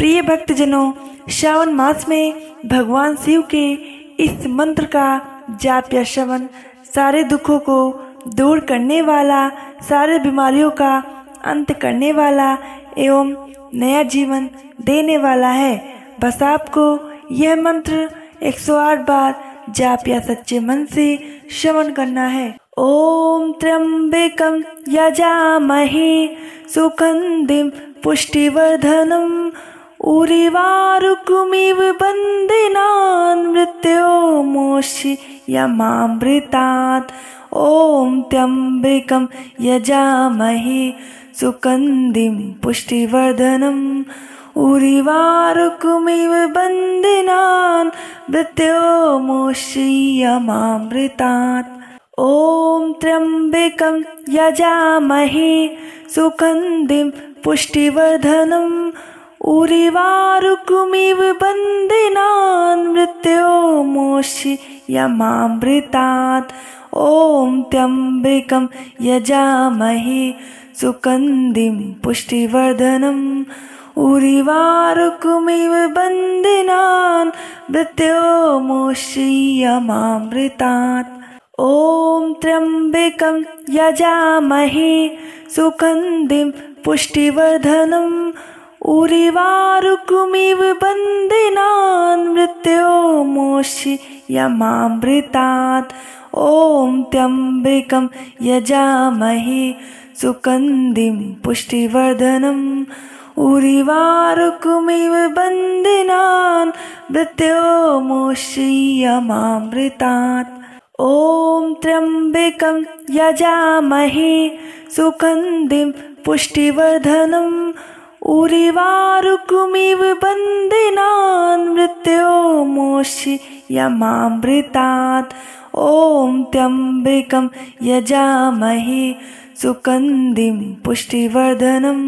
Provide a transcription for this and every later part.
प्रिय भक्तजनों, श्रावण मास में भगवान शिव के इस मंत्र का जाप या श्रवण सारे दुखों को दूर करने वाला, सारे बीमारियों का अंत करने वाला एवं नया जीवन देने वाला है। बस आपको यह मंत्र 108 बार जाप या सच्चे मन से श्रवण करना है। ओम त्र्यंबकं यजामहे सुगंधिं पुष्टिवर्धनम् उर्वारुकमिव बन्धनान् मृत्योर्मुक्षीयमामृतात्। ओम त्र्यंबकं यजामहे सुगंधिं पुष्टिवर्धनम् उर्वारुकमिव बन्धनान् मृत्योर्मुक्षीयमामृतात्। ओम त्र्यंबकं यजामहे सुगंधिं पुष्टिवर्धनम् उर्वारुकमिव बन्धनान् मृत्योर्मुक्षीयमामृतात्। ओम त्र्यंबकं यजामहे सुगंधिं पुष्टिवर्धनम् उर्वारुकमिव बन्धनान् मृत्योर्मुक्षीयमामृतात्। ओम त्र्यंबकं यजामहे सुगंधिं पुष्टिवर्धनम् उर्वारुकमिव बन्धनान् मृत्योर्मुक्षीयमामृतात्। ओम त्र्यंबकं यजामहे सुगंधिं पुष्टिवर्धनम् उर्वारुकमिव बन्धनान् मृत्योर्मुक्षीयमामृतात्। ओम त्र्यंबकं यजामहे सुगंधिं पुष्टिवर्धनम् उर्वारुकमिव बन्धनान् मृत्योर्मुक्षीयमामृतात्। ओम त्र्यंबकं यजामहे सुगंधिं पुष्टिवर्धनम्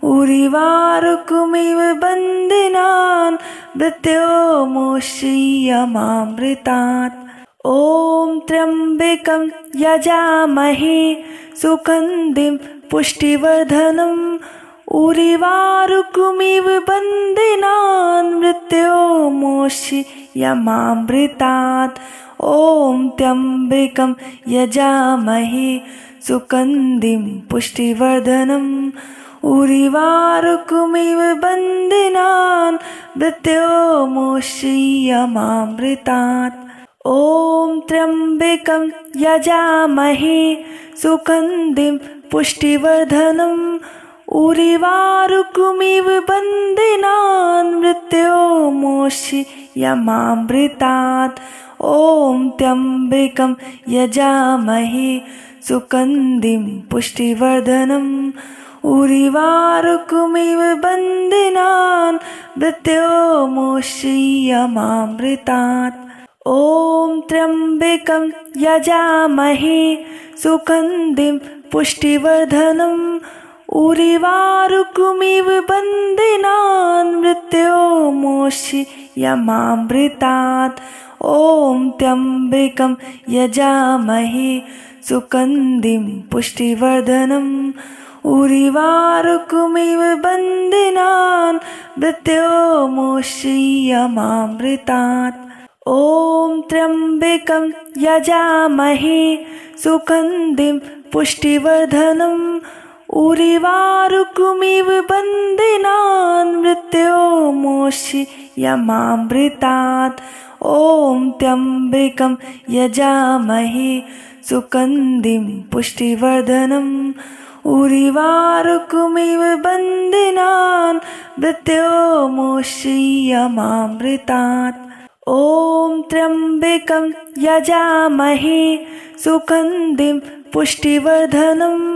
उर्वारुकमिव बन्धनान् मृत्योर्मुक्षीयमामृतात्। ओम त्र्यंबकं यजामहे सुगंधिं पुष्टिवर्धनम् उर्वारुकमिव बन्धनान् मृत्योर्मुक्षीयमामृतात्। ओम त्र्यंबकं यजामहे सुगंधिं पुष्टिवर्धनम् उर्वारुकमिव बन्धनान् मृत्योर्मुक्षीयमामृतात्। ओम त्र्यंबकं यजामहे सुगंधिं पुष्टिवर्धनम् उर्वारुकमिव बन्धनान् मृत्योर्मुक्षीयमामृतात्। ओम त्र्यंबकं यजामहे सुगंधिं पुष्टिवर्धनम् उर्वारुकमिव बन्धनान् मृत्योर्मुक्षीयमामृतात्। ओम त्र्यंबकं यजामहे सुगंधिं पुष्टिवर्धनम् उर्वारुकमिव बन्धनान् मृत्योर्मुक्षीयमामृतात्। ओम त्र्यंबकं यजामहे सुगंधिं पुष्टिवर्धनम् उर्वारुकमिव बन्धनान् मृत्योर्मुक्षीयमामृतात्। ओम त्र्यंबकं यजामहे सुगंधिं पुष्टिवर्धनम् उर्वारुकमिव बन्धनान् मृत्योर्मुक्षीयमामृतात्। ओम त्र्यंबकं यजामहे सुगंधिं पुष्टिवर्धनम् उर्वारुकमिव बन्धनान् मृत्योर्मुक्षीयमामृतात्। ओम त्र्यंबकं यजामहे सुगंधिं पुष्टिवर्धनम्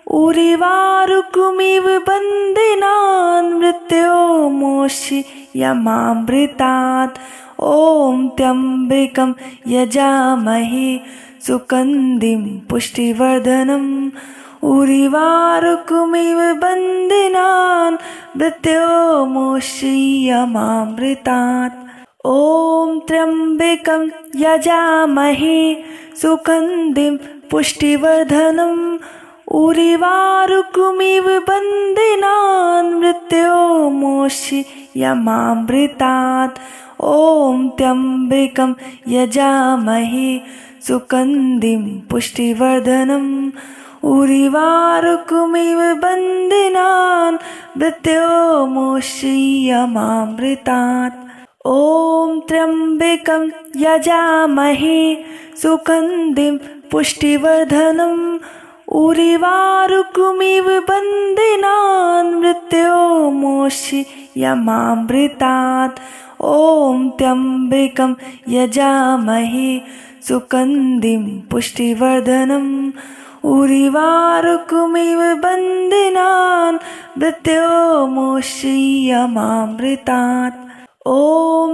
उर्वारुकमिव बन्धनान् मृत्योर्मुक्षीयमामृतात्। ओम त्र्यंबकं यजामहे सुगंधिं पुष्टिवर्धनम् उर्वारुकमिव बन्धनान् मृत्योर्मुक्षीयमामृतात्। ओम त्र्यंबकं यजामहे सुगंधिं पुष्टिवर्धनम् उर्वारुकमिव बन्दिनान् मृत्योर्मुक्षीयमामृतात्। ॐ त्र्यम्बकं यजामहे सुगन्धिं पुष्टिवर्धनम्। उर्वारुकमिव बन्दिनान् मृत्योर्मुक्षीयमामृतात्। ॐ त्र्यम्बकं यजामहे सुगन्धिं पुष्टिवर्धनम्। उर्वारुकमिव बन्दिनान् मृत्योर्मुक्षीयमामृतात्। ॐ त्र्यम्बकं यजामहे सुगन्धिं पुष्टिवर्धनम्। उर्वारुकमिव बन्दिनान् मृत्योर्मुक्षीयमामृतात्। ॐ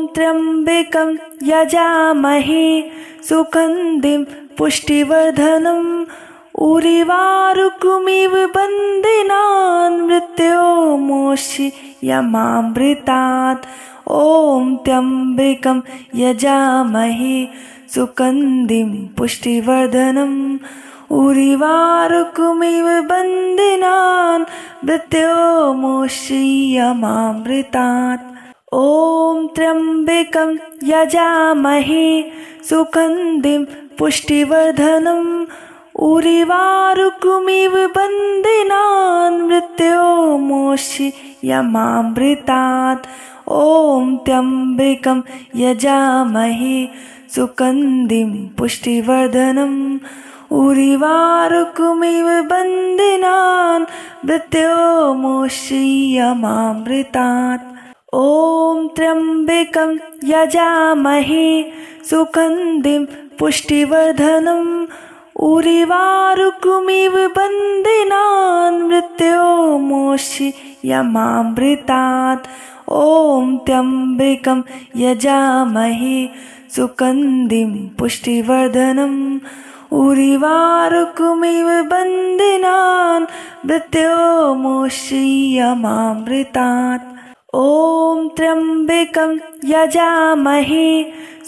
त्र्यम्बकं यजामहे सुगन्धिं पुष्टिवर्धनम्। उर्वारुकमिव बन्दिनान् मृत्योर्मुक्षीयमामृतात्। ॐ त्र्यम्बकं यजामहे सुगन्धिं पुष्टिवर्धनम्। उर्वारुकमिव बन्दिनान् मृत्योर्मुक्षीयमामृतात्। ॐ त्र्यम्बकं यजामहे सुगन्धिं पुष्टिवर्धनम्। उर्वारुकमिव बन्दिनान् मृत्योर्मुक्षीयमामृतात्। ॐ त्र्यम्बकं यजामहे सुगन्धिं पुष्टिवर्धनम्। उर्वारुकमिव बन्दिनान् मृत्योर्मुक्षीयमामृतात्। ॐ त्र्यम्बकं यजामहे सुगन्धिं पुष्टिवर्धनम्। उर्वारुकमिव बन्दिनान् मृत्योर्मुक्षीयमामृतात्। ॐ त्र्यम्बकं यजामहे सुगन्धिं पुष्टिवर्धनम्। उर्वारुकमिव बन्दिनान् मृत्योर्मुक्षीयमामृतात्। ॐ त्र्यम्बकं यजामहे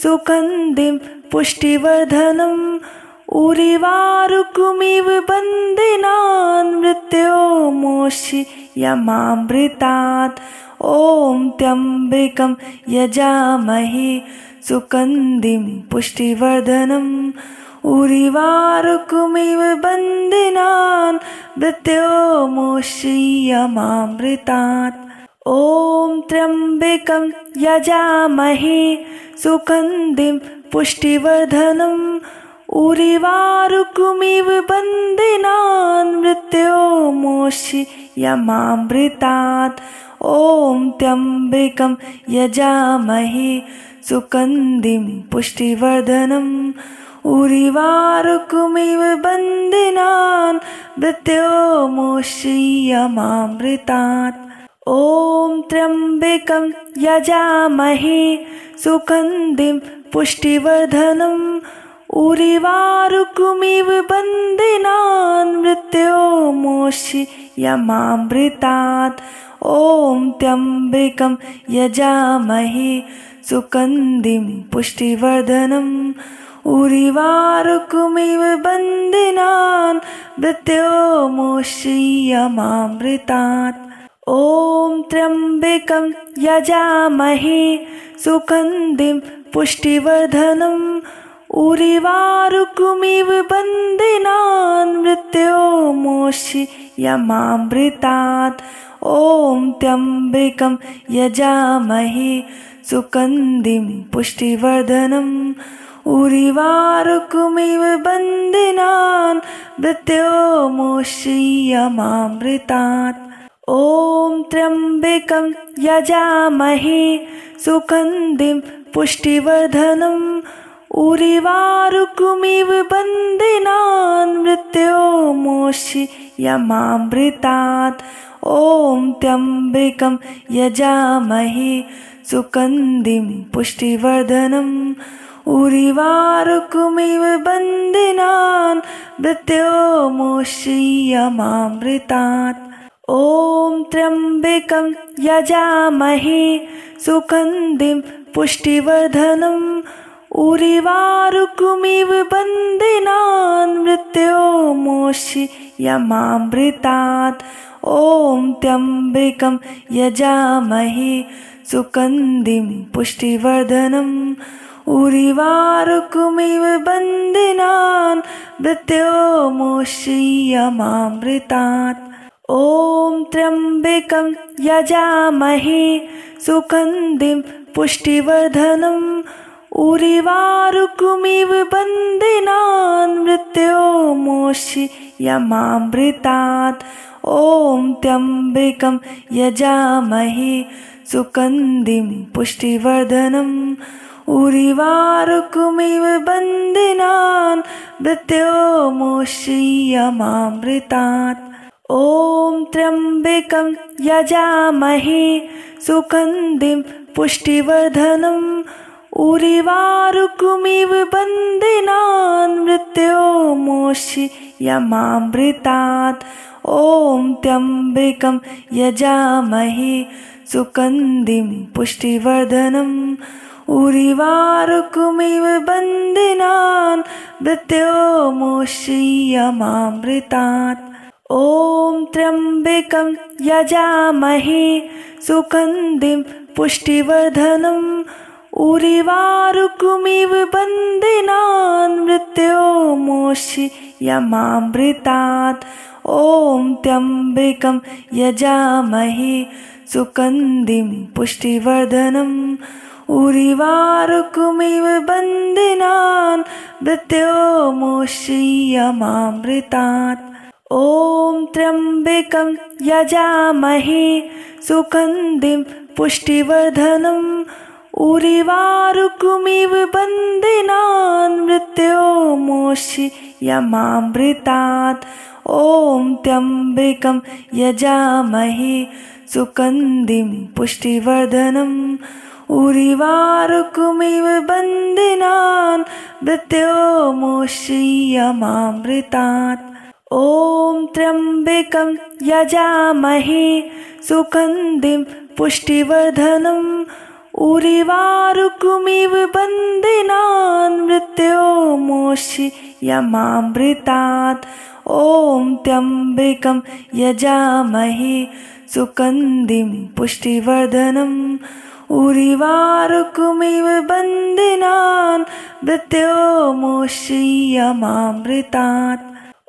सुगन्धिं पुष्टिवर्धनम्। उर्वारुकमिव बन्दिनान् मृत्योर्मुक्षीयमामृतात्। ॐ त्र्यम्बकं यजामहे सुगन्धिं पुष्टिवर्धनम्। उर्वारुकमिव बन्दिनान् मृत्योर्मुक्षीयमामृतात्। ॐ त्र्यम्बकं यजामहे सुगन्धिं पुष्टिवर्धनम्। उर्वारुकमिव बन्दिनान् मृत्योर्मुक्षीयमामृतात्। ॐ त्र्यम्बकं यजामहे सुगन्धिं पुष्टिवर्धनम्। उर्वारुकमिव बन्दिनान् मृत्योर्मुक्षीयमामृतात्। ॐ त्र्यम्बकं यजामहे सुगन्धिं पुष्टिवर्धनम्। उर्वारुकमिव बन्दिनान् मृत्योर्मुक्षीयमामृतात्। ॐ त्र्यम्बकं यजामहे सुगन्धिं पुष्टिवर्धनम्। उर्वारुकमिव बन्दिनान् मृत्योर्मुक्षीयमामृतात्। ॐ त्र्यम्बकं यजामहे सुगन्धिं पुष्टिवर्धनम्। उर्वारुकमिव बन्दिनान् मृत्योर्मुक्षीयमामृतात्। ॐ त्र्यम्बकं यजामहे सुगन्धिं पुष्टिवर्धनम्। उर्वारुकमिव बन्दिनान् मृत्योर्मुक्षीयमामृतात्। ॐ त्र्यम्बकं यजामहे सुगन्धिं पुष्टिवर्धनम्। उर्वारुकमिव बन्दिनान् मृत्योर्मुक्षीयमामृतात्। ॐ त्र्यम्बकं यजामहे सुगन्धिं पुष्टिवर्धनम्। उर्वारुकमिव बन्दिनान् मृत्योर्मुक्षीयमामृतात्। ॐ त्र्यम्बकं यजामहे सुगन्धिं पुष्टिवर्धनम्। उर्वारुकमिव बन्दिनान् मृत्योर्मोक्षयमामृतात्। ॐ त्र्यम्बकं यजामहे सुगन्धिं पुष्टिवर्धनम्। उर्वारुकमिव बन्दिनान् मृत्योर्मोक्षयमामृतात्। ॐ त्र्यम्बकं यजामहे सुगन्धिं पुष्टिवर्धनम्। उर्वारुकमिव बन्दिनान् मृत्योर्मोक्षयमामृतात्। ॐ त्र्यम्बकं यजामहे सुगन्धिं पुष्टिवर्धनम्। उर्वारुकमिव बन्दिनान् मृत्योर्मोक्षयमामृतात्। ॐ त्र्यम्बकं यजामहे सुगन्धिं पुष्टिवर्धनम्। उर्वारुकमिव बन्दिनान् मृत्योर्मोक्षयमामृतात्। ॐ त्र्यम्बकं यजामहे सुगन्धिं पुष्टिवर्धनम्। उर्वारुकमिव बन्दिनान् मृत्योर्मोक्षयमामृतात्। ॐ त्र्यम्बकं यजामहे सुगन्धिं पुष्टिवर्धनम्। उर्वारुकमिव बन्दिनान् मृत्योर्मोक्षयमामृतात्। ॐ त्र्यम्बकं यजामहे सुगन्धिं पुष्टिवर्धनम्। उर्वारुकमिव बन्दिनान् मृत्योर्मोक्षयमामृतात्। ॐ त्र्यम्बकं यजामहे सुगन्धिं पुष्टिवर्धनम्। उर्वारुकमिव बन्दिनान् मृत्योर्मोक्षयमामृतात्। ॐ त्र्यम्बकं यजामहे सुगन्धिं पुष्टिवर्धनम्। उर्वारुकमिव बन्दिनान् मृत्योर्मोक्षयमामृतात्। ॐ त्र्यम्बकं यजामहे सुगन्धिं पुष्टिवर्धनम्। उर्वारुकमिव बन्दिनान् मृत्योर्मोक्षयमामृतात्। ॐ त्र्यम्बकं यजामहे सुगन्धिं पुष्टिवर्धनम्। उर्वारुकमिव बन्दिनान् मृत्योर्मोक्षयमामृतात्।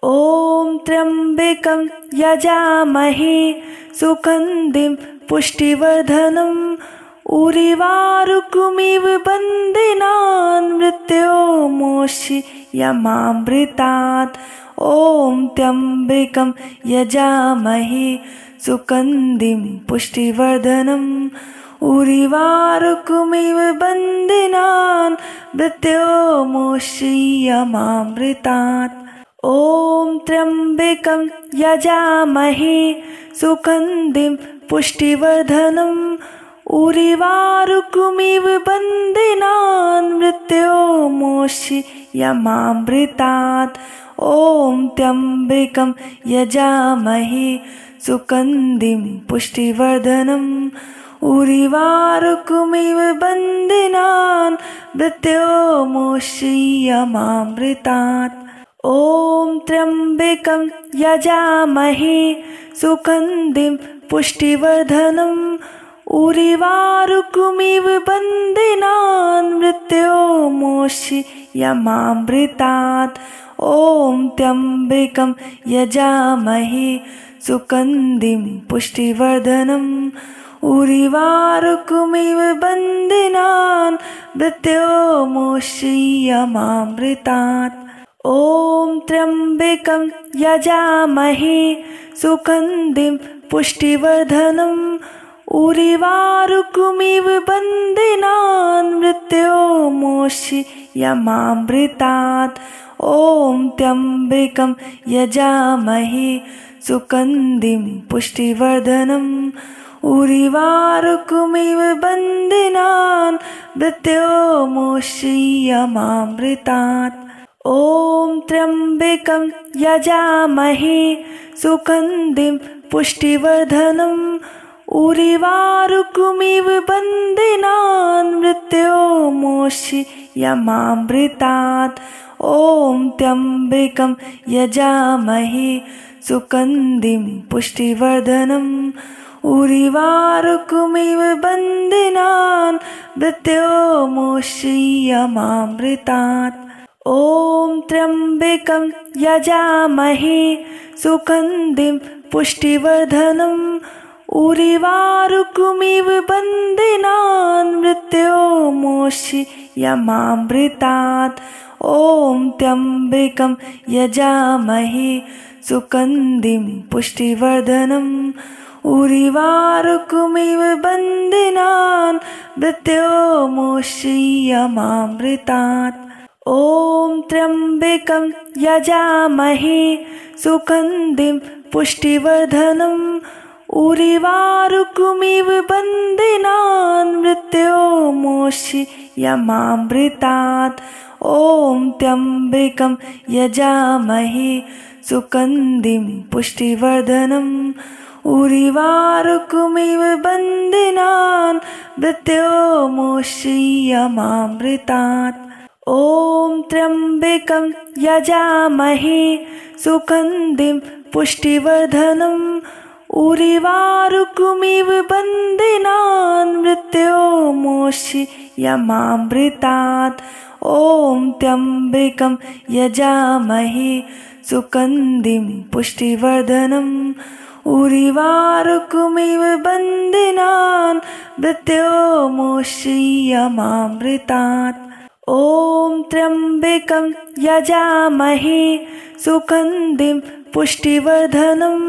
ॐ त्र्यम्बकं यजामहे सुगन्धिं पुष्टिवर्धनम्। उर्वारुकमिव बन्दिनान् मृत्योर्मोक्षयमामृतात्। ॐ त्र्यम्बकं यजामहे सुगन्धिं पुष्टिवर्धनम्। उर्वारुकमिव बन्दिनान् मृत्योर्मोक्षयमामृतात्। ॐ त्र्यम्बकं यजामहे सुगन्धिं पुष्टिवर्धनम्। उर्वारुकमिव बन्दिनान् मृत्योर्मोक्षयमामृतात्। ॐ त्र्यम्बकं यजामहे सुगन्धिं पुष्टिवर्धनम्। उर्वारुकमिव बन्दिनान् मृत्योर्मोक्षयमामृतात्। ॐ त्र्यम्बकं यजामहे सुगन्धिं पुष्टिवर्धनम्। उर्वारुकमिव बन्दिनान् मृत्योर्मोक्षयमामृतात्। ॐ त्र्यम्बकं यजामहे सुगन्धिं पुष्टिवर्धनम्। उर्वारुकमिव बन्दिनान् मृत्योर्मोक्षयमामृतात्। ॐ त्र्यम्बकं यजामहे सुगन्धिं पुष्टिवर्धनम्। उर्वारुकमिव बन्दिनान् मृत्योर्मोक्षयमामृतात्। ॐ त्र्यम्बकं यजामहे सुगन्धिं पुष्टिवर्धनम्। उर्वारुकमिव बन्दिनान् मृत्योर्मोक्षयमामृतात्। ॐ त्र्यम्बकं यजामहे सुगन्धिं पुष्टिवर्धनम्। उर्वारुकमिव बन्दिनान् मृत्योर्मुक्षीयमामृतात्। ॐ त्र्यम्बकं यजामहे सुगन्धिं पुष्टिवर्धनम्। उर्वारुकमिव बन्दिनान् मृत्योर्मुक्षीयमामृतात्। ॐ त्र्यम्बकं यजामहे सुगन्धिं पुष्टिवर्धनम्। उर्वारुकमिव बन्दिनान् मृत्योर्मुक्षीयमामृतात्। ॐ त्र्यम्बकं यजामहे सुगन्धिं पुष्टिवर्धनम्। उर्वारुकमिव बन्दिनान् मृत्योर्मुक्षीयमामृतात्। ॐ त्र्यम्बकं यजामहे सुगन्धिं पुष्टिवर्धनम्। उर्वारुकमिव बन्दिनान् मृत्योर्मुक्षीयमामृतात्। ॐ त्र्यम्बकं यजामहे सुगन्धिं पुष्टिवर्धनम्। उर्वारुकमिव बन्दिनान् मृत्योर्मुक्षीयमामृतात्। ॐ त्र्यम्बकं यजामहे सुगन्धिं पुष्टिवर्धनम्। उर्वारुकमिव बन्दिनान् मृत्योर्मुक्षीयमामृतात्। ॐ त्र्यम्बकं यजामहे सुगन्धिं पुष्टिवर्धनम्। उर्वारुकमिव बन्दिनान् मृत्योर्मुक्षीयमामृतात्। ॐ त्र्यम्बकं यजामहे सुगन्धिं पुष्टिवर्धनम्।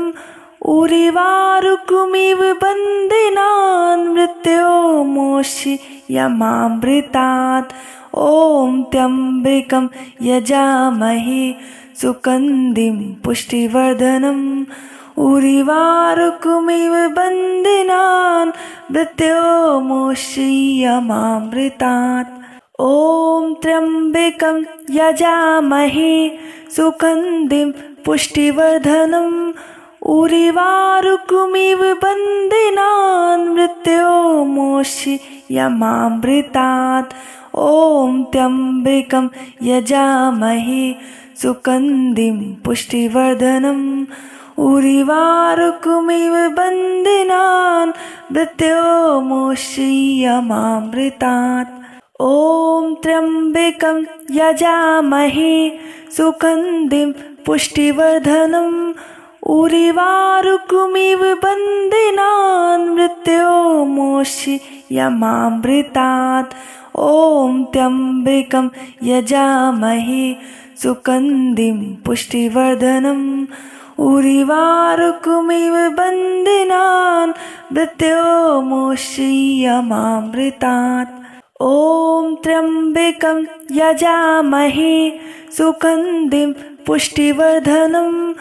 उर्वारुकमिव बन्दिनान् मृत्योर्मुक्षीयमामृतात्। ॐ त्र्यम्बकं यजामहे सुगन्धिं पुष्टिवर्धनम्। उर्वारुकमिव बन्दिनान् मृत्योर्मुक्षीयमामृतात्। ॐ त्र्यम्बकं यजामहे सुगन्धिं पुष्टिवर्धनम्। उर्वारुकमिव बन्दिनान् मृत्योर्मुक्षीयमामृतात्। ॐ त्र्यम्बकं यजामहे सुगन्धिं पुष्टिवर्धनम्। उर्वारुकमिव बन्दिनान् मृत्योर्मुक्षीयमामृतात्। ॐ त्र्यम्बकं यजामहे सुगन्धिं पुष्टिवर्धनम्। उर्वारुकमिव बन्दिनान् मृत्योर्मुक्षीयमामृतात्। ॐ त्र्यम्बकं यजामहे सुगन्धिं पुष्टिवर्धनम्। उर्वारुकमिव बन्दिनान् मृत्योर्मुक्षीयमामृतात्। ॐ त्र्यम्बकं यजामहे सुगन्धिं पुष्टिवर्धनम्।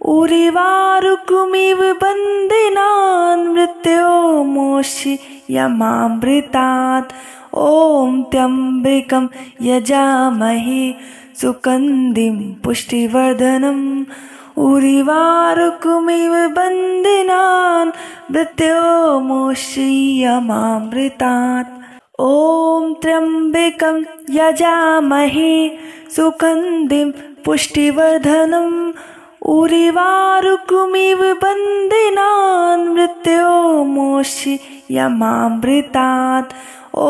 उर्वारुकमिव बन्दिनान् मृत्योर्मुक्षीयमामृतात्। ॐ त्र्यम्बकं यजामहे सुगन्धिं पुष्टिवर्धनम्। उर्वारुकमिव बन्दिनान् मृत्योर्मुक्षीयमामृतात्। ॐ त्र्यम्बकं यजामहे सुगन्धिं पुष्टिवर्धनम्। उर्वारुकमिव बन्दिनान् मृत्योर्मुक्षीयमामृतात्। ॐ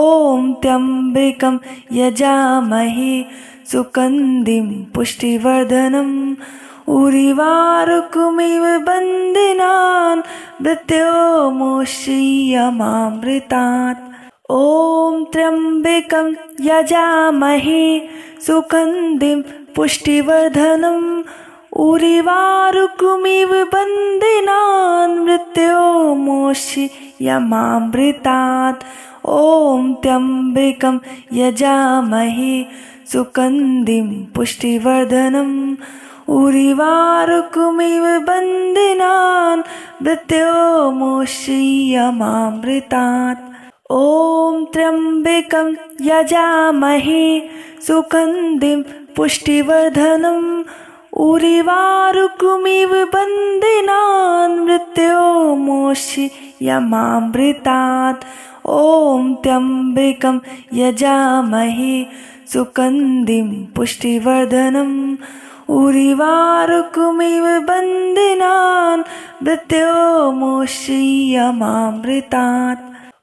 त्र्यम्बकं यजामहे सुगन्धिं पुष्टिवर्धनम्। उर्वारुकमिव बन्दिनान् मृत्योर्मुक्षीयमामृतात्। ॐ त्र्यम्बकं यजामहे सुगन्धिं पुष्टिवर्धनम्। उर्वारुकमिव बन्दिनान् मृत्योर्मुक्षीयमामृतात्। ॐ त्र्यम्बकं यजामहे सुगन्धिं पुष्टिवर्धनम्। उर्वारुकमिव बन्दिनान् मृत्योर्मुक्षीयमामृतात्। ॐ त्र्यम्बकं यजामहे सुगन्धिं पुष्टिवर्धनम्। उर्वारुकमिव बन्धनान् मृत्योर्मोक्षयमामृतात्। ॐ त्र्यम्बकं यजामहे सुगन्धिं पुष्टिवर्धनम्। उर्वारुकमिव बन्धनान् मृत्योर्मोक्षयमामृतात्।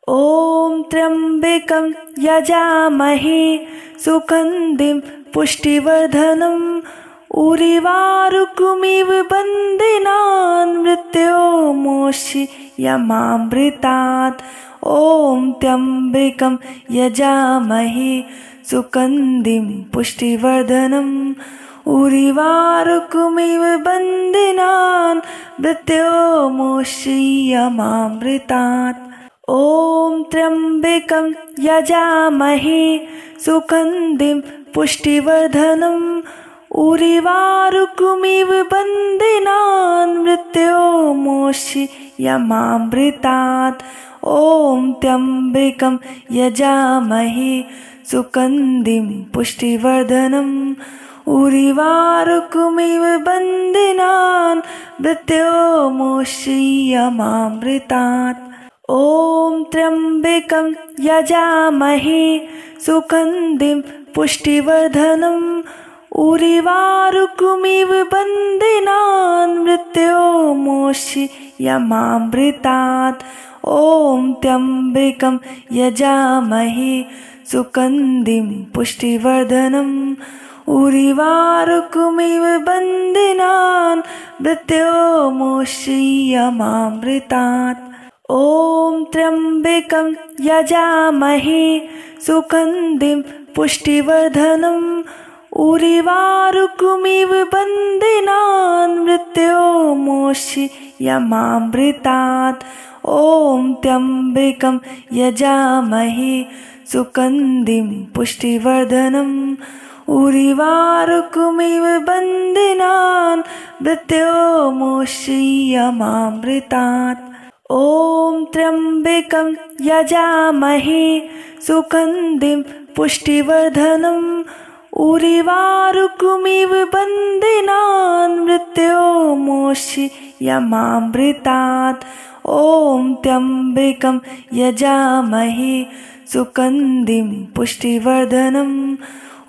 ॐ त्र्यम्बकं यजामहे सुगन्धिं पुष्टिवर्धनम्। उर्वारुकमिव बन्धनान् मृत्योर्मोक्षयमामृतात्। ॐ त्र्यम्बकं यजामहे सुगन्धिं पुष्टिवर्धनम्। उर्वारुकमिव बन्धनान् मृत्योर्मोक्षयमामृतात्। ॐ त्र्यम्बकं यजामहे सुगन्धिं पुष्टिवर्धनम्। उर्वारुकमिव बन्धनान् मृत्योर्मोक्षयमामृतात्। ॐ त्र्यम्बकं यजामहे सुगन्धिं पुष्टिवर्धनम्। उर्वारुकमिव बन्धनान् मृत्योर्मोक्षयमामृतात्। ॐ त्र्यम्बकं यजामहे सुगन्धिं पुष्टिवर्धनम्। उर्वारुकमिव बन्धनान् मृत्योर्मोक्षयमामृतात्। ॐ त्र्यम्बकं यजामहे सुगन्धिं पुष्टिवर्धनम्। उर्वारुकमिव बन्धनान् मृत्योर्मोक्षयमामृतात्। ॐ त्र्यम्बकं यजामहे सुगन्धिं पुष्टिवर्धनम्। उर्वारुकमिव बन्धनान् मृत्योर्मोक्षयमामृतात्। ॐ त्र्यम्बकं यजामहे सुगन्धिं पुष्टिवर्धनम्। उर्वारुकमिव बन्धनान् मृत्योर्मोक्षयमामृतात्। ॐ त्र्यम्बकं यजामहे सुगन्धिं पुष्टिवर्धनम्। उर्वारुकमिव बन्धनान् मृत्योर्मोक्षयमामृतात्। ॐ त्र्यम्बकं यजामहे सुगन्धिं पुष्टिवर्धनम्।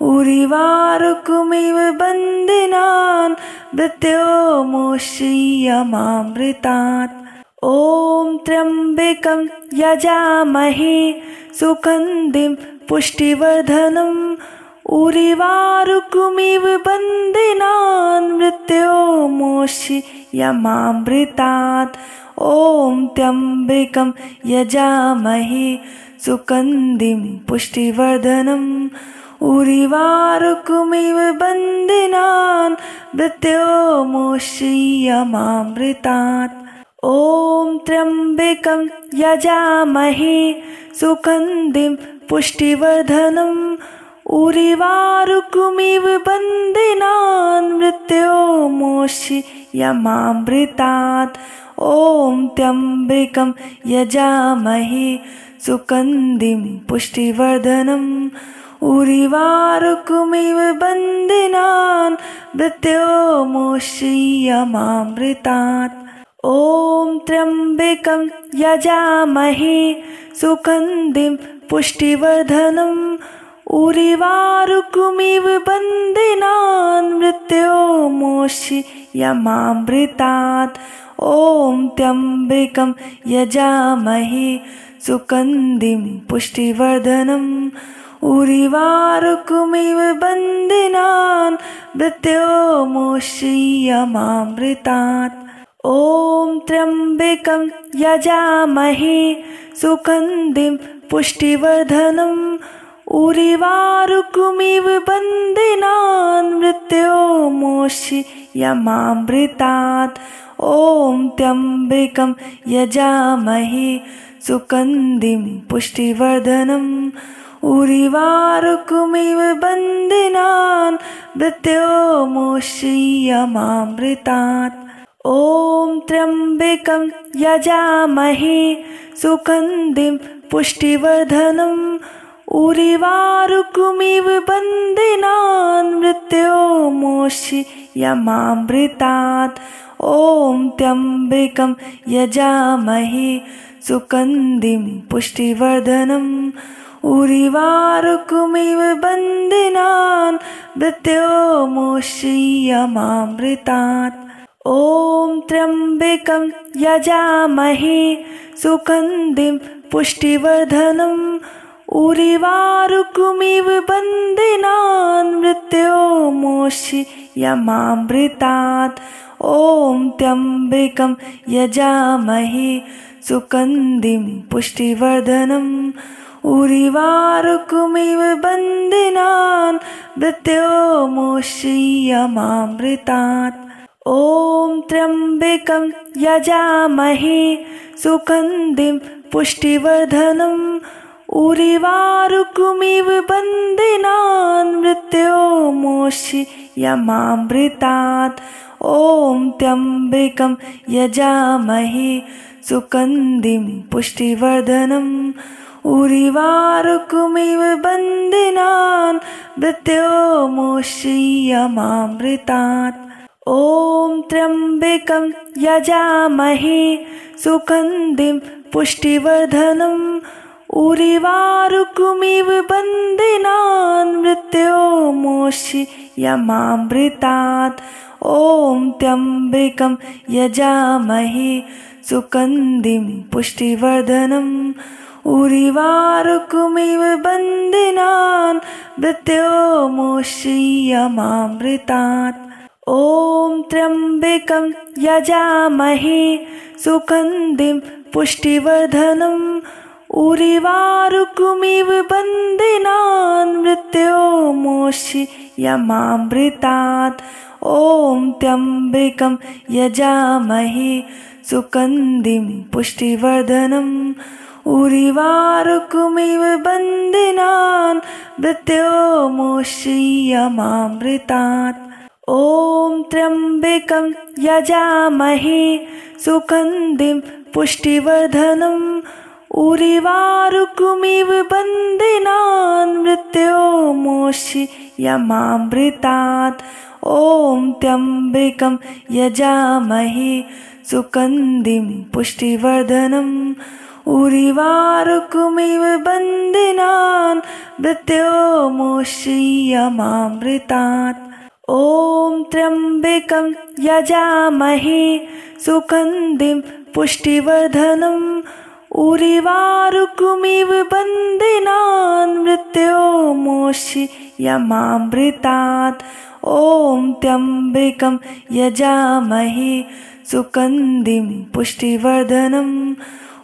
उर्वारुकमिव बन्धनान् मृत्योर्मोक्षयमामृतात्। ॐ त्र्यम्बकं यजामहे सुगन्धिं पुष्टिवर्धनम्। उर्वारुकमिव बन्धनान् मृत्योर्मोक्षयमामृतात्। ॐ त्र्यम्बकं यजामहे सुगन्धिं पुष्टिवर्धनम्। उर्वारुकमिव बन्धनान् मृत्योर्मोक्षयमामृतात्। ॐ त्र्यम्बकं यजामहे सुगन्धिं पुष्टिवर्धनम्। उर्वारुकमिव बन्धनान् मृत्योर्मोक्षयमामृतात्। ॐ त्र्यम्बकं यजामहे सुगन्धिं पुष्टिवर्धनम्। उर्वारुकमिव बन्धनान् मृत्योर्मोक्षयमामृतात्। ॐ त्र्यम्बकं यजामहे सुगन्धिं पुष्टिवर्धनम्। उर्वारुकमिव बन्धनान् मृत्योर्मोक्षयमामृतात्। ॐ त्र्यम्बकं यजामहे सुगन्धिं पुष्टिवर्धनम्। उर्वारुकमिव बन्धनान् मृत्योर्मोक्षयमामृतात्। ॐ त्र्यम्बकं यजामहे सुगन्धिं पुष्टिवर्धनम्। उर्वारुकमिव बन्धनान् मृत्योर्मोक्षयमामृतात्। ॐ त्र्यम्बकं यजामहे सुगन्धिं पुष्टिवर्धनम्। उर्वारुकमिव बन्धनान् मृत्योर्मोक्षयमामृतात्। ॐ त्र्यम्बकं यजामहे सुगन्धिं पुष्टिवर्धनम्। उर्वारुकमिव बन्दिनान् मृत्योर्मुक्षीयमामृतात्। ॐ त्र्यम्बकं यजामहे सुगन्धिं पुष्टिवर्धनम्। उर्वारुकमिव बन्दिनान् मृत्योर्मुक्षीयमामृतात्। ॐ त्र्यम्बकं यजामहे सुगन्धिं पुष्टिवर्धनम्। उर्वारुकमिव बन्दिनान् मृत्योर्मुक्षीयमामृतात्। ॐ त्र्यम्बकं यजामहे सुगन्धिं पुष्टिवर्धनम्। उर्वारुकमिव बन्दिनान् मृत्योर्मुक्षीयमामृतात्। ॐ त्र्यम्बकं यजामहे सुगन्धिं पुष्टिवर्धनम्। उर्वारुकमिव बन्दिनान् मृत्योर्मुक्षीयमामृतात्। ॐ त्र्यम्बकं यजामहे सुगन्धिं पुष्टिवर्धनम्। उर्वारुकमिव बन्दिनान् मृत्योर्मुक्षीयमामृतात्। ॐ त्र्यम्बकं यजामहे सुगन्धिं पुष्टिवर्धनम्। उर्वारुकमिव बन्दिनान् मृत्योर्मुक्षीयमामृतात्। ॐ त्र्यम्बकं यजामहे सुगन्धिं पुष्टिवर्धनम्। उर्वारुकमिव बन्दिनान् मृत्योर्मुक्षीयमामृतात्। ॐ त्र्यम्बकं यजामहे सुगन्धिं पुष्टिवर्धनम्। उर्वारुकमिव बन्दिनान् मृत्योर्मुक्षीयमामृतात्। ॐ त्र्यम्बकं यजामहे सुगन्धिं पुष्टिवर्धनम्। उर्वारुकमिव बन्दिनान् मृत्योर्मुक्षीयमामृतात्। ॐ त्र्यम्बकं यजामहे सुगन्धिं पुष्टिवर्धनम्। उर्वारुकमिव बन्दिनान् मृत्योर्मुक्षीयमामृतात्। ॐ त्र्यम्बकं यजामहे सुगन्धिं पुष्टिवर्धनम्। उर्वारुकमिव बन्दिनान् मृत्योर्मुक्षीयमामृतात्। ॐ त्र्यम्बकं यजामहे सुगन्धिं पुष्टिवर्धनम्। उर्वारुकमिव बन्दिनान् मृत्योर्मुक्षीयमामृतात्। ॐ त्र्यम्बकं यजामहे सुगन्धिं पुष्टिवर्धनम्।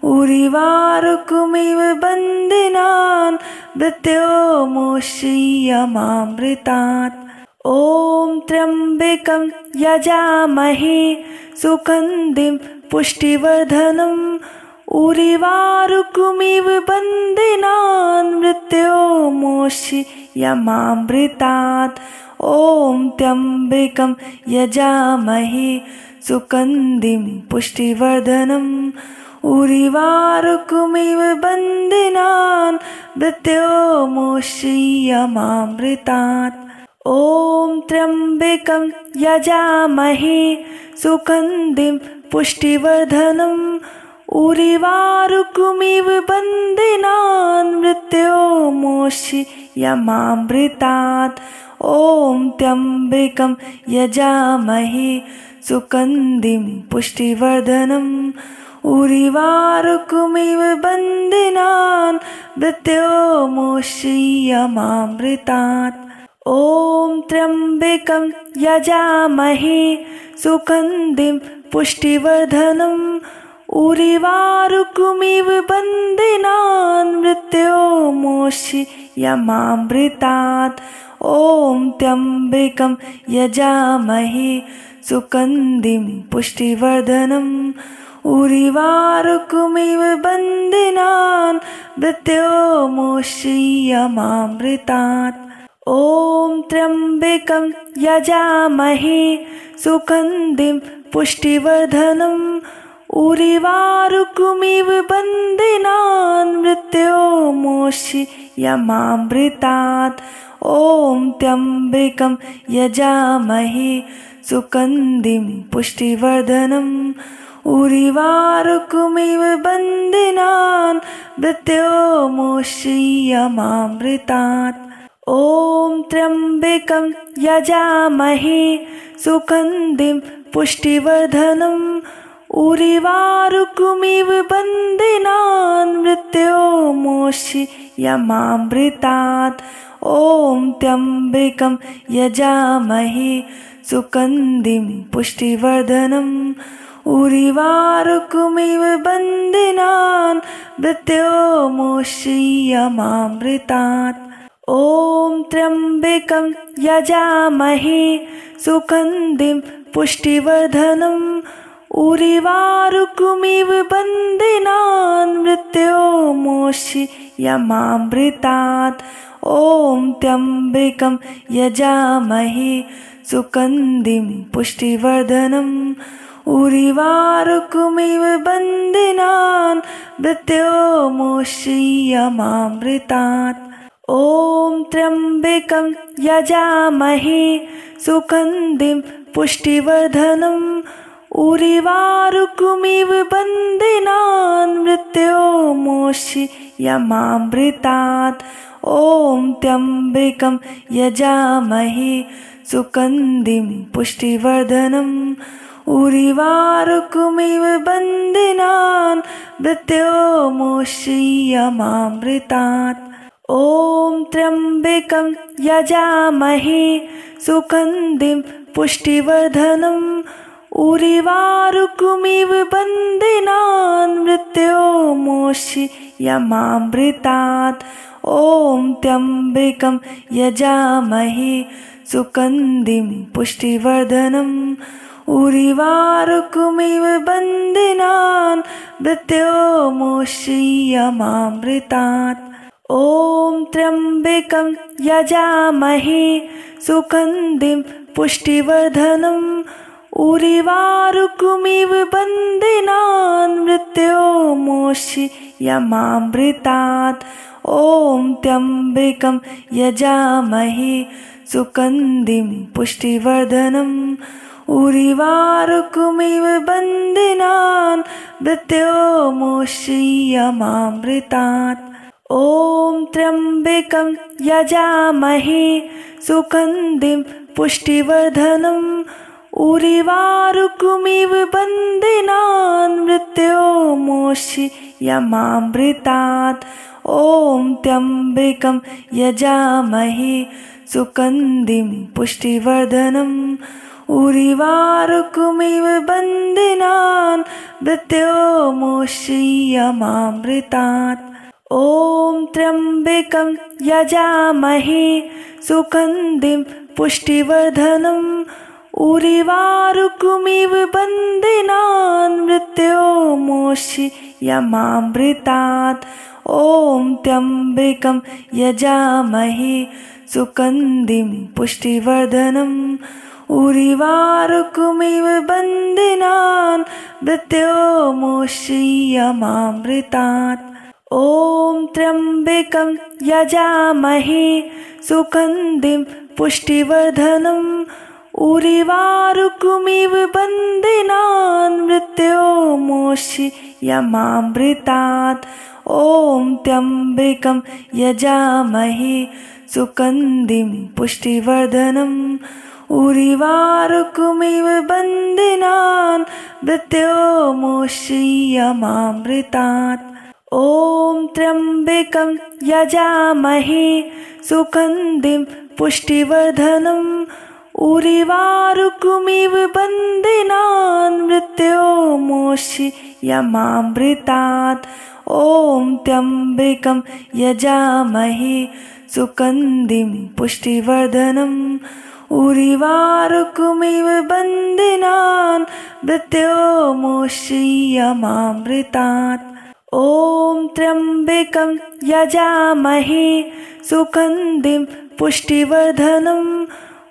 उर्वारुकमिव बन्दिनान् मृत्योर्मुक्षीयमामृतात्। ॐ त्र्यम्बकं यजामहे सुगन्धिं पुष्टिवर्धनम्। उर्वारुकमिव बन्दिनान् मृत्योर्मुक्षीयमामृतात्। ॐ त्र्यम्बकं यजामहे सुगन्धिं पुष्टिवर्धनम्। उर्वारुकमिव बन्दिनान् मृत्योर्मुक्षीयमामृतात्। ॐ त्र्यम्बकं यजामहे सुगन्धिं पुष्टिवर्धनम्। उर्वारुकमिव बन्दिनान् मृत्योर्मुक्षीयमामृतात्। ॐ त्र्यम्बकं यजामहे सुगन्धिं पुष्टिवर्धनम्। उर्वारुकमिव बन्दिनान् मृत्योर्मुक्षीयमामृतात्। ॐ त्र्यम्बकं यजामहे सुगन्धिं पुष्टिवर्धनम्। उर्वारुकमिव बन्दिनान् मृत्योर्मुक्षीयमामृतात्। ॐ त्र्यम्बकं यजामहे सुगन्धिं पुष्टिवर्धनम्। उर्वारुकमिव बन्दिनान् मृत्योर्मुक्षीयमामृतात्। ॐ त्र्यम्बकं यजामहे सुगन्धिं पुष्टिवर्धनम्। उर्वारुकमिव बन्धनान् मृत्योर्मोक्षयमामृतात्। ॐ त्र्यम्बकं यजामहे सुगन्धिं पुष्टिवर्धनम्। उर्वारुकमिव बन्धनान् मृत्योर्मोक्षयमामृतात्। ॐ त्र्यम्बकं यजामहे सुगन्धिं पुष्टिवर्धनम्। उर्वारुकमिव बन्धनान् मृत्योर्मोक्षयमामृतात्। ॐ त्र्यम्बकं यजामहे सुगन्धिं पुष्टिवर्धनम्। उर्वारुकमिव बन्धनान् मृत्योर्मोक्षयमामृतात्। ॐ त्र्यम्बकं यजामहे सुगन्धिं पुष्टिवर्धनम्। उर्वारुकमिव बन्धनान् मृत्योर्मोक्षयमामृतात्। ॐ त्र्यम्बकं यजामहे सुगन्धिं पुष्टिवर्धनम्। उर्वारुकमिव बन्धनान् मृत्योर्मोक्षयमामृतात्। ॐ त्र्यम्बकं यजामहे सुगन्धिं पुष्टिवर्धनम्। उर्वारुकमिव बन्धनान् मृत्योर्मोक्षयमामृतात्। ॐ त्र्यम्बकं यजामहे सुगन्धिं पुष्टिवर्धनम्। उर्वारुकमिव बन्धनान् मृत्योर्मोक्षयमामृतात्। ॐ त्र्यम्बकं यजामहे सुगन्धिं पुष्टिवर्धनम्। उर्वारुकमिव बन्धनान् मृत्योर्मोक्षयमामृतात्। ॐ त्र्यम्बकं यजामहे सुगन्धिं पुष्टिवर्धनम्। उर्वारुकमिव बन्धनान् मृत्योर्मोक्षयमामृतात्। ॐ त्र्यम्बकं यजामहे सुगन्धिं पुष्टिवर्धनम्। उर्वारुकमिव बन्धनान् मृत्योर्मोक्षयमामृतात्। ॐ त्र्यम्बकं यजामहे सुगन्धिं पुष्टिवर्धनम्। उर्वारुकमिव बन्धनान् मृत्योर्मोक्षयमामृतात्। ॐ त्र्यम्बकं यजामहे सुगन्धिं पुष्टिवर्धनम्। उर्वारुकमिव बन्धनान् मृत्योर्मोक्षयमामृतात्। ॐ त्र्यम्बकं यजामहे सुगन्धिं पुष्टिवर्धनम्। उर्वारुकमिव बन्धनान् मृत्योर्मोक्षयमामृतात्। ॐ त्र्यम्बकं यजामहे सुगन्धिं पुष्टिवर्धनम्। उर्वारुकमिव बन्धनान् मृत्योर्मोक्षयमामृतात्। ॐ त्र्यम्बकं यजामहे सुगन्धिं पुष्टिवर्धनम्। उर्वारुकमिव बन्धनान् मृत्योर्मोक्षयमामृतात्। ॐ त्र्यम्बकं यजामहे सुगन्धिं पुष्टिवर्धनम्। उर्वारुकमिव बन्धनान् मृत्योर्मोक्षयमामृतात्। ॐ त्र्यम्बकं यजामहे सुगन्धिं पुष्टिवर्धनम्। उर्वारुकमिव बन्धनान् मृत्योर्मोक्षयमामृतात्। ॐ त्र्यम्बकं यजामहे सुगन्धिं पुष्टिवर्धनम्। उर्वारुकमिव बन्धनान् मृत्योर्मोक्षयमामृतात्। ॐ त्र्यम्बकं यजामहे सुगन्धिं पुष्टिवर्धनम्। उर्वारुकमिव बन्धनान् मृत्योर्मोक्षयमामृतात्। ॐ त्र्यम्बकं यजामहे सुगन्धिं पुष्टिवर्धनम्।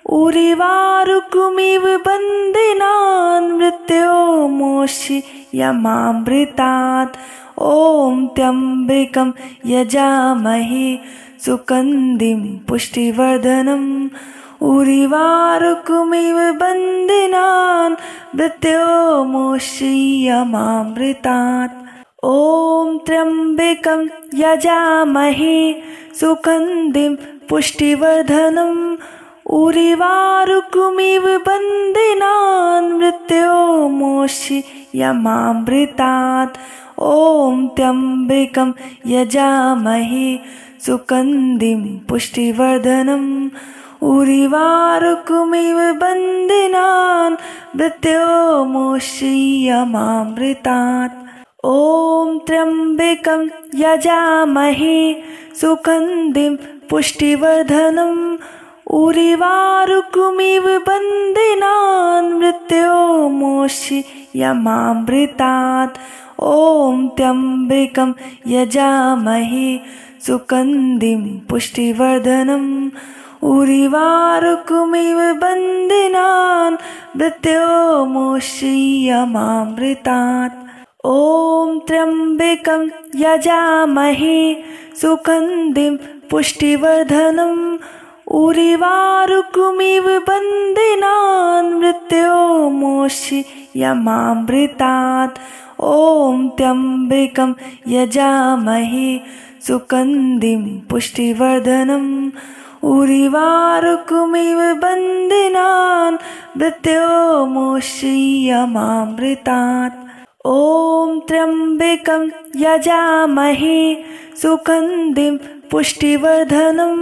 उर्वारुकमिव बन्दिनान् मृत्योर्मोक्षयमामृतात्। ॐ त्र्यम्बकं यजामहे सुगन्धिं पुष्टिवर्धनम्। उर्वारुकमिव बन्दिनान् मृत्योर्मोक्षयमामृतात्। ॐ त्र्यम्बकं यजामहे सुगन्धिं पुष्टिवर्धनम्। उर्वारुकमिव बन्दिनान् मृत्योर्मोक्षयमामृतात्। ॐ त्र्यम्बकं यजामहे सुगन्धिं पुष्टिवर्धनम्। उर्वारुकमिव बन्दिनान् मृत्योर्मोक्षयमामृतात्। ॐ त्र्यम्बकं यजामहे सुगन्धिं पुष्टिवर्धनम्। उर्वारुकमिव बन्दिनान् मृत्योर्मोक्षयमामृतात्। ॐ त्र्यम्बकं यजामहे सुगन्धिं पुष्टिवर्धनम्। उर्वारुकमिव बन्दिनान् मृत्योर्मोक्षयमामृतात्। ॐ त्र्यम्बकं यजामहे सुगन्धिं पुष्टिवर्धनम्। उर्वारुकमिव बन्दिनान् मृत्योर्मोक्षयमामृतात्। ॐ त्र्यम्बकं यजामहे सुगन्धिं पुष्टिवर्धनम्। उर्वारुकमिव बन्दिनान् मृत्योर्मोक्षयमामृतात्। ॐ त्र्यम्बकं यजामहे सुगन्धिं पुष्टिवर्धनम्।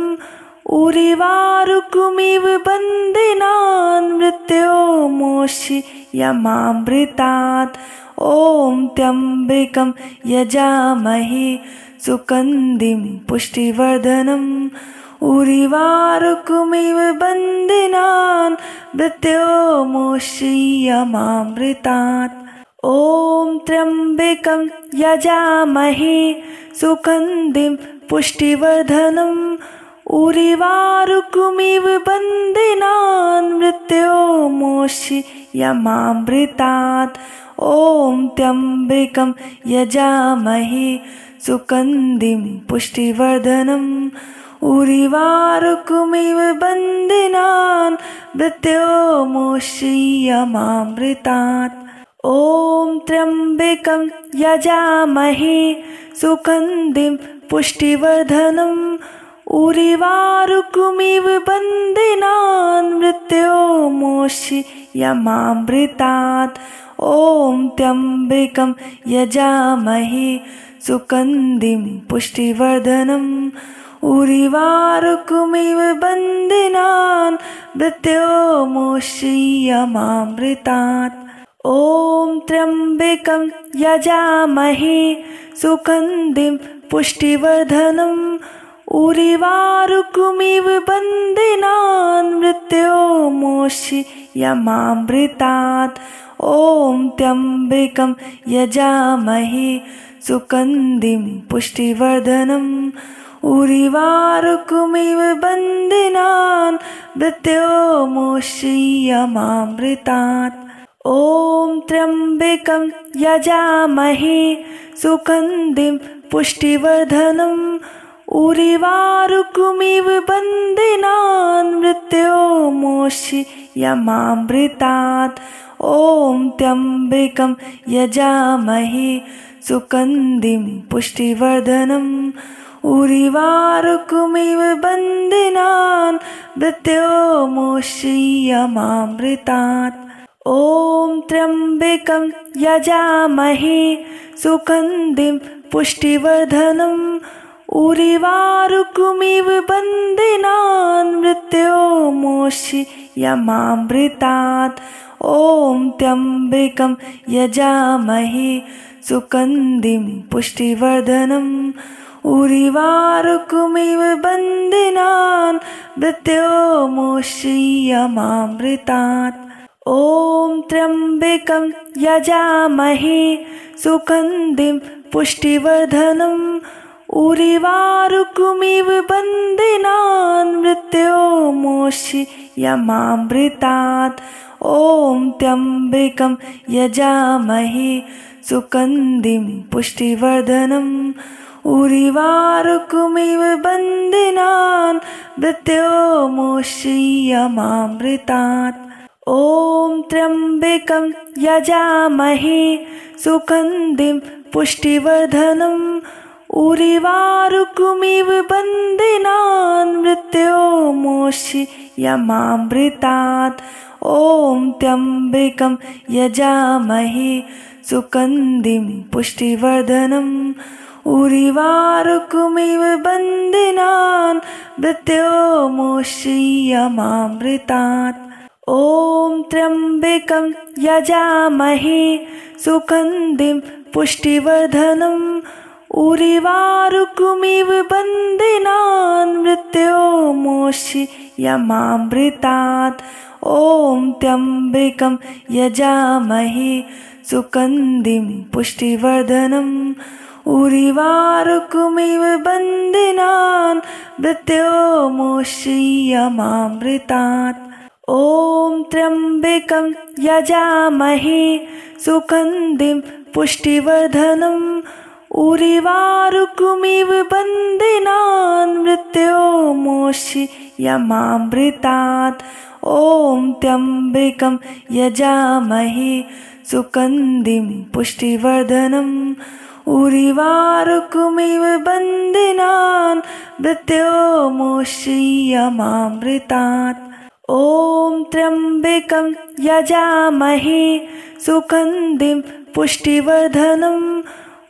उर्वारुकमिव बन्दिनान् मृत्योर्मोक्षयमामृतात्। ॐ त्र्यम्बकं यजामहे सुगन्धिं पुष्टिवर्धनम्। उर्वारुकमिव बन्दिनान् मृत्योर्मोक्षयमामृतात्। ॐ त्र्यम्बकं यजामहे सुगन्धिं पुष्टिवर्धनम्। उर्वारुकमिव बन्दिनान् मृत्योर्मोक्षयमामृतात्। ॐ त्र्यम्बकं यजामहे सुगन्धिं पुष्टिवर्धनम्। उर्वारुकमिव बन्दिनान् मृत्योर्मोक्षयमामृतात्। ॐ त्र्यम्बकं यजामहे सुगन्धिं पुष्टिवर्धनम्। उर्वारुकमिव बन्दिनान् मृत्योर्मोक्षयमामृतात्। ॐ त्र्यम्बकं यजामहे सुगन्धिं पुष्टिवर्धनम्। उर्वारुकमिव बन्दिनान् मृत्योर्मोक्षयमामृतात्। ॐ त्र्यम्बकं यजामहे सुगन्धिं पुष्टिवर्धनम्। उर्वारुकमिव बन्दिनान् मृत्योर्मोक्षयमामृतात्। ॐ त्र्यम्बकं यजामहे सुगन्धिं पुष्टिवर्धनम्। उर्वारुकमिव बन्दिनान् मृत्योर्मोक्षयमामृतात्। ॐ त्र्यम्बकं यजामहे सुगन्धिं पुष्टिवर्धनम्। उर्वारुकमिव बन्दिनान् मृत्योर्मोक्षयमामृतात्। ॐ त्र्यम्बकं यजामहे सुगन्धिं पुष्टिवर्धनम्। उर्वारुकमिव बन्दिनान् मृत्योर्मोक्षयमामृतात्। ॐ त्र्यम्बकं यजामहे सुगन्धिं पुष्टिवर्धनम्। उर्वारुकमिव बन्दिनान् मृत्योर्मोक्षयमामृतात्। ॐ त्र्यम्बकं यजामहे सुगन्धिं पुष्टिवर्धनम्। उर्वारुकमिव बन्दिनान् मृत्योर्मोक्षयमामृतात्। ॐ त्र्यम्बकं यजामहे सुगन्धिं पुष्टिवर्धनम्। उर्वारुकमिव बन्दिनान् मृत्योर्मुक्षीयमामृतात्। ॐ त्र्यम्बकं यजामहे सुगन्धिं पुष्टिवर्धनम्। उर्वारुकमिव बन्दिनान् मृत्योर्मुक्षीयमामृतात्। ॐ त्र्यम्बकं यजामहे सुगन्धिं पुष्टिवर्धनम्। उर्वारुकमिव बन्दिनान् मृत्योर्मुक्षीयमामृतात्। ॐ त्र्यम्बकं यजामहे सुगन्धिं पुष्टिवर्धनम्। उर्वारुकमिव बन्दिनान् मृत्योर्मुक्षीयमामृतात्। ॐ त्र्यम्बकं यजामहे सुगन्धिं पुष्टिवर्धनम्। उर्वारुकमिव बन्दिनान् मृत्योर्मुक्षीयमामृतात्। ॐ त्र्यम्बकं यजामहे सुगन्धिं पुष्टिवर्धनम्। उर्वारुकमिव बन्दिनान् मृत्योर्मुक्षीयमामृतात्। ॐ त्र्यम्बकं यजामहे सुगन्धिं पुष्टिवर्धनम्। उर्वारुकमिव बन्दिनान् मृत्योर्मुक्षीयमामृतात्। ॐ त्र्यम्बकं यजामहे सुगन्धिं पुष्टिवर्धनम्। उर्वारुकमिव बन्दिनान् मृत्योर्मुक्षीयमामृतात्। ॐ त्र्यम्बकं यजामहे सुगन्धिं पुष्टिवर्धनम्।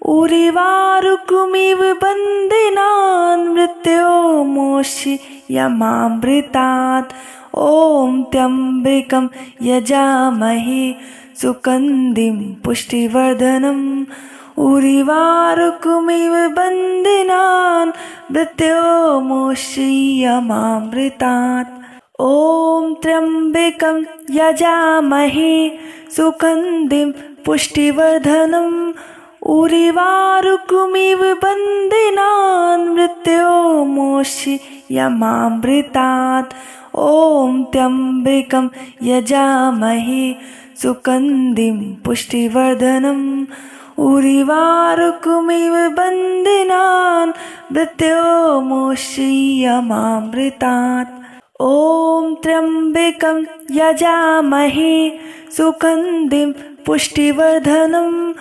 उर्वारुकमिव बन्दिनान् मृत्योर्मुक्षीयमामृतात्। ॐ त्र्यम्बकं यजामहे सुगन्धिं पुष्टिवर्धनम्। उर्वारुकमिव बन्दिनान् मृत्योर्मुक्षीयमामृतात्। ॐ त्र्यम्बकं यजामहे सुगन्धिं पुष्टिवर्धनम्। उर्वारुकमिव बन्दिनान् मृत्योर्मुक्षीयमामृतात्। ॐ त्र्यम्बकं यजामहे सुगन्धिं पुष्टिवर्धनम्। उर्वारुकमिव बन्दिनान् मृत्योर्मुक्षीयमामृतात्। ॐ त्र्यम्बकं यजामहे सुगन्धिं पुष्टिवर्धनम्।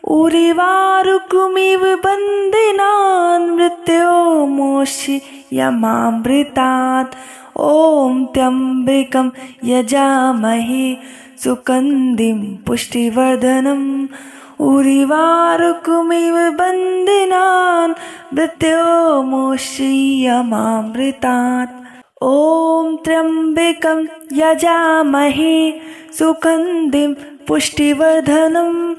उर्वारुकमिव बन्दिनान् मृत्योर्मुक्षीयमामृतात्। ॐ त्र्यम्बकं यजामहे सुगन्धिं पुष्टिवर्धनम्। उर्वारुकमिव बन्दिनान् मृत्योर्मुक्षीयमामृतात्। ॐ त्र्यम्बकं यजामहे सुगन्धिं पुष्टिवर्धनम्।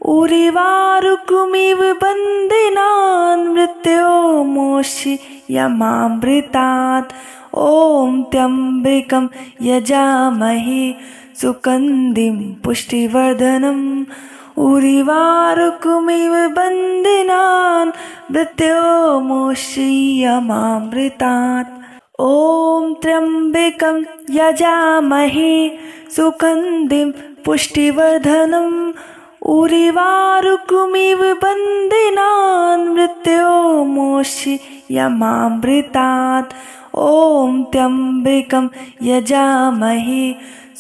उर्वारुकमिव बन्दिनान् मृत्योर्मुक्षीयमामृतात्। ॐ त्र्यम्बकं यजामहे सुगन्धिं पुष्टिवर्धनम्। उर्वारुकमिव बन्दिनान् मृत्योर्मुक्षीयमामृतात्। ॐ त्र्यम्बकं यजामहे सुगन्धिं पुष्टिवर्धनम्। उर्वारुकमिव बन्दिनान् मृत्योर्मुक्षीयमामृतात्। ॐ त्र्यम्बकं यजामहे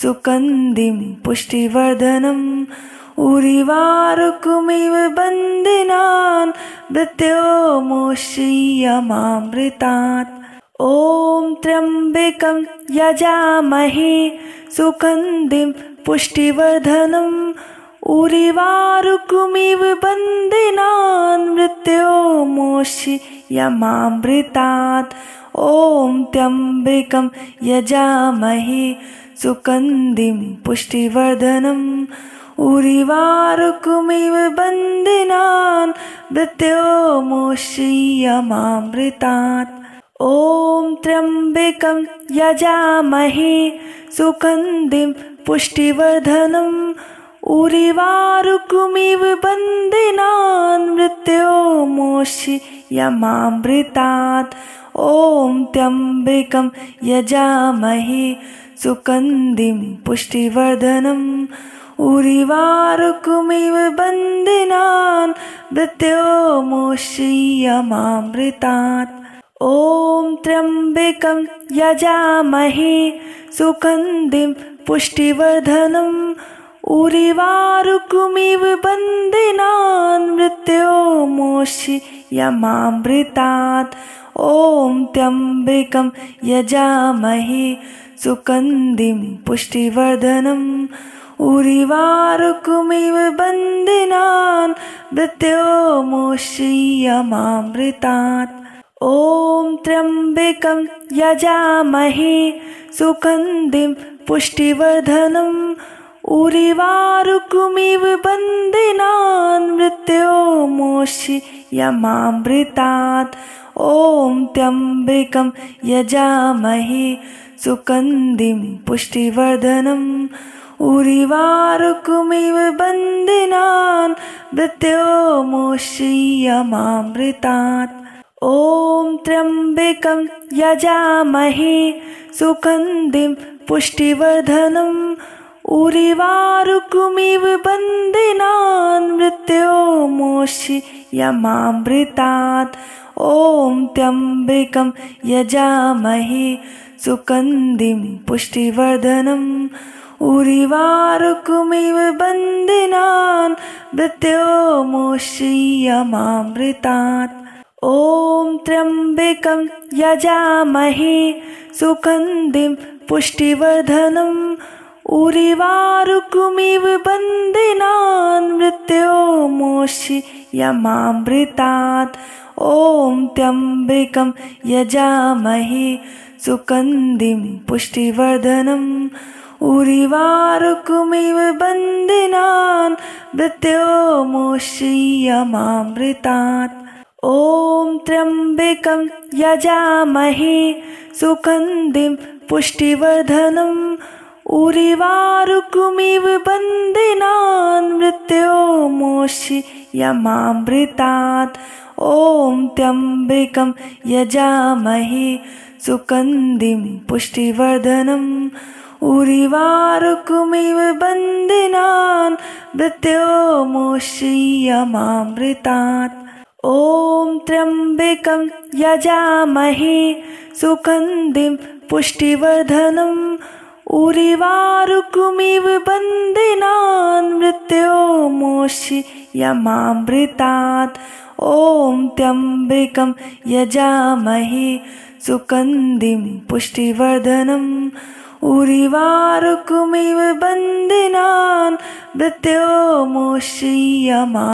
सुगन्धिं पुष्टिवर्धनम्। उर्वारुकमिव बन्दिनान् मृत्योर्मुक्षीयमामृतात्। ॐ त्र्यम्बकं यजामहे सुगन्धिं पुष्टिवर्धनम्। उर्वारुकमिव बन्दिनान् मृत्योर्मुक्षीयमामृतात्। ॐ त्र्यम्बकं यजामहे सुगन्धिं पुष्टिवर्धनम्। उर्वारुकमिव बन्दिनान् मृत्योर्मुक्षीयमामृतात्। ॐ त्र्यम्बकं यजामहे सुगन्धिं पुष्टिवर्धनम्। उर्वारुकमिव बन्दिनान् मृत्योर्मुक्षीयमामृतात्। ॐ त्र्यम्बकं यजामहे सुगन्धिं पुष्टिवर्धनम् उर्वारुकमिव बन्धनान् मृत्योर्मुक्षीयमामृतात्। ॐ त्र्यम्बकं यजामहे सुगन्धिं पुष्टिवर्धनम् उर्वारुकमिव बन्धनान् मृत्योर्मुक्षीयमामृतात्। ॐ त्र्यम्बकं यजामहे सुगन्धिं पुष्टिवर्धनम् उर्वारुकमिव बन्धनान् मृत्योर्मुक्षीयमामृतात्। ॐ त्र्यम्बकं यजामहे सुगन्धिं पुष्टिवर्धनम् उर्वारुकमिव बन्धनान् मृत्योर्मुक्षीयमामृतात्। ॐ त्र्यम्बकं यजामहे सुगन्धिं पुष्टिवर्धनम् उर्वारुकमिव बन्धनान् मृत्योर्मुक्षीयमामृतात्। ॐ त्र्यम्बकं यजामहे सुगन्धिं पुष्टिवर्धनम् उर्वारुकमिव बन्धनान् मृत्योर्मुक्षीयमामृतात्। ॐ त्र्यम्बकं यजामहे सुगन्धिं पुष्टिवर्धनम् उर्वारुकमिव बन्धनान् मृत्योर्मुक्षीयमामृतात्। ॐ त्र्यम्बकं यजामहे सुगन्धिं पुष्टिवर्धनम् उर्वारुकमिव बन्धनान् मृत्योर्मुक्षीयमामृतात्। ॐ त्र्यम्बकं यजामहे सुगन्धिं पुष्टिवर्धनम् उर्वारुकमिव बन्धनान् मृत्योर्मुक्षीयमामृतात्। ॐ त्र्यम्बकं यजामहे सुगन्धिं पुष्टिवर्धनम् उर्वारुकमिव बन्धनान् मृत्योर्मुक्षीयमामृतात्। ॐ त्र्यम्बकं यजामहे सुगन्धिं पुष्टिवर्धनम् उर्वारुकमिव बन्धनान् मृत्योर्मुक्षीयमामृतात्। ॐ त्र्यम्बकं यजामहे सुगन्धिं पुष्टिवर्धनम् उर्वारुकमिव बन्धनान् मृत्योर्मुक्षीयमामृतात्। ॐ त्र्यम्बकं यजामहे सुगन्धिं पुष्टिवर्धनम् उर्वारुकमिव बन्धनान् मृत्योर्मुक्षीयमामृतात्।